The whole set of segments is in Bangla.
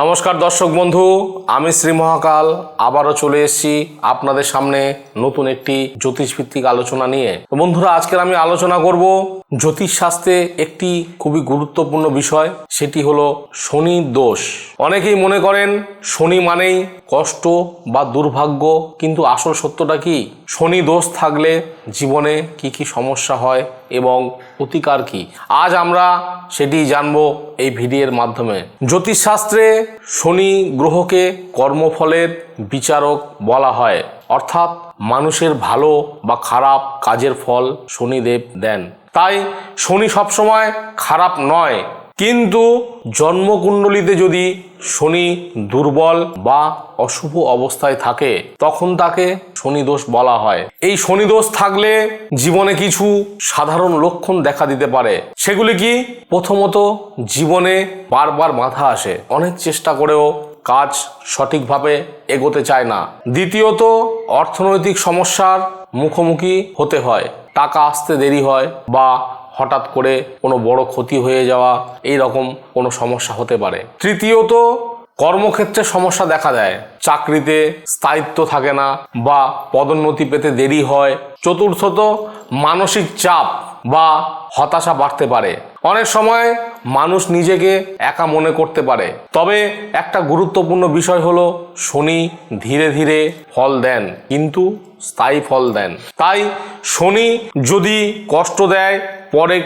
নমস্কার দর্শক বন্ধু, আমি শ্রী মহাকাল আবারও চলে এসেছি আপনাদের সামনে নতুন একটি জ্যোতিষভিত্তিক আলোচনা নিয়ে। তো বন্ধুরা, আজকের আমি আলোচনা করব জ্যোতিষশাস্ত্রে একটি খুবই গুরুত্বপূর্ণ বিষয়, সেটি হলো শনির দোষ। অনেকেই মনে করেন শনি মানেই কষ্ট বা দুর্ভাগ্য, কিন্তু আসল সত্যটা কি? শনি দোষ থাকলে জীবনে কি কি সমস্যা হয় এবং প্রতিকার কি, আজ আমরা সেটি জানবো এই ভিডিওর মাধ্যমে। জ্যোতিষশাস্ত্রে শনি গ্রহকে কর্মফলের বিচারক বলা হয়, অর্থাৎ মানুষের ভালো বা খারাপ কাজের ফল শনিদেব দেন। তাই শনি সবসময় খারাপ নয়, কিন্তু জন্মকুণ্ডলিতে যদি শনি দুর্বল বা অশুভ অবস্থায় থাকে তখন তাকে শনি দোষ বলা হয়। এই শনি দোষ থাকলে জীবনে কিছু সাধারণ লক্ষণ দেখা দিতে পারে। সেগুলি কি? প্রথমত, জীবনে বারবার বাধা আসে, অনেক চেষ্টা করেও কাজ সঠিকভাবে এগোতে চায় না। দ্বিতীয়ত, অর্থনৈতিক সমস্যার মুখোমুখি হতে হয়, টাকা আসতে দেরি হয় বা হঠাৎ করে কোনো বড় ক্ষতি হয়ে যাওয়া, এই রকম কোনো সমস্যা হতে পারে। তৃতীয়ত, কর্মক্ষেত্রে সমস্যা দেখা দেয়, চাকরিতে স্থায়িত্ব থাকে না বা পদোন্নতি পেতে দেরি হয়। চতুর্থত, মানসিক চাপ বা হতাশা বাড়তে পারে, অনেক সময় মানুষ নিজেকে একা মনে করতে পারে। তবে একটা গুরুত্বপূর্ণ বিষয় হলো শনি ধীরে ধীরে ফল দেন, কিন্তু স্থায়ী ফল দেন। তাই শনি যদি কষ্ট দেয়, পরে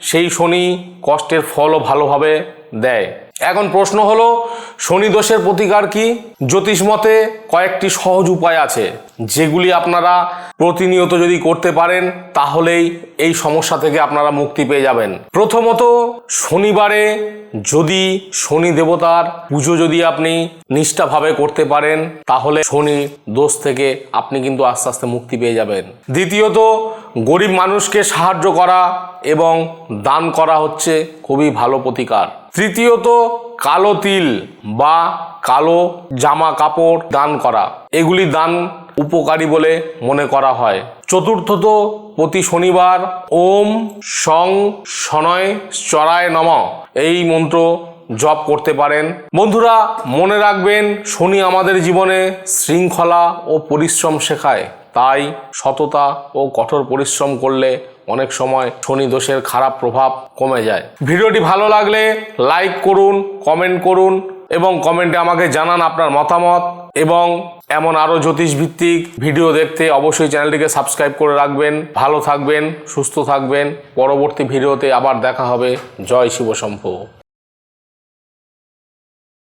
সেই শনি কষ্টের ফলও ভালোভাবে দেয়। এখন প্রশ্ন হলো, শনি দোষের প্রতিকার কি? জ্যোতিষ মতে কয়েকটি সহজ উপায় আছে, যেগুলি আপনারা প্রতিনিয়ত যদি করতে পারেন তাহলেই এই সমস্যা থেকে আপনারা মুক্তি পেয়ে যাবেন। প্রথমত, শনিবারে যদি শনি দেবতার পুজো যদি আপনি নিষ্ঠাভাবে করতে পারেন তাহলে শনি দোষ থেকে আপনি কিন্তু আস্তে আস্তে মুক্তি পেয়ে যাবেন। দ্বিতীয়ত, গরিব মানুষকে সাহায্য করা এবং দান করা হচ্ছে খুবই ভালো প্রতিকার। তৃতীয়ত, কালো তিল বা কালো জামা কাপড় দান করা, এগুলি দান উপকারী বলে মনে করা হয়। চতুর্থত, প্রতি শনিবার ওম সং শনয় চরায় নমঃ এই মন্ত্র জপ করতে পারেন। বন্ধুরা, মনে রাখবেন, শনি আমাদের জীবনে শৃঙ্খলা ও পরিশ্রম শেখায়। তাই সততা ও কঠোর পরিশ্রম করলে অনেক সময় শনি দোষের খারাপ প্রভাব কমে যায়। ভিডিওটি ভালো লাগলে লাইক করুন, কমেন্ট করুন এবং কমেন্টে আমাকে জানান আপনার মতামত। এবং এমন আরও জ্যোতিষভিত্তিক ভিডিও দেখতে অবশ্যই চ্যানেলটিকে সাবস্ক্রাইব করে রাখবেন। ভালো থাকবেন, সুস্থ থাকবেন। পরবর্তী ভিডিওতে আবার দেখা হবে। জয় শিব শম্ভু।